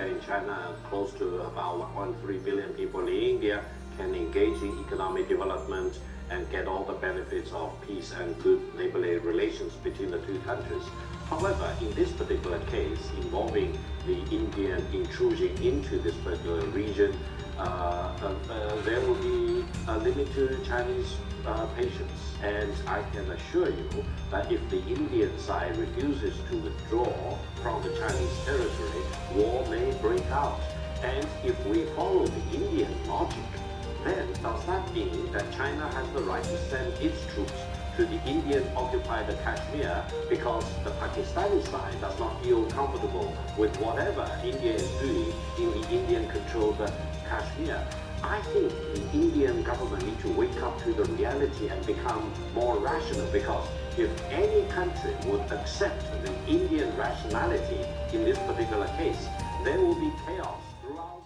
in China, close to about 1.3 billion people in India, can engage in economic development and get all the benefits of peace and good neighborly relations between the two countries. However, in this particular case, involving the Indian intrusion into this particular region, there will be a limit to Chinese patience. And I can assure you that if the Indian side refuses to withdraw from the Chinese territory, war may break out. And if we follow the Indian logic, then does that mean that China has the right to send its troops to the Indian-occupied Kashmir because the Pakistani side does not feel comfortable with whatever India is doing in the Indian-controlled Kashmir? I think the Indian government needs to wake up to the reality and become more rational, because if any country would accept the Indian rationality in this particular case, there will be chaos throughout.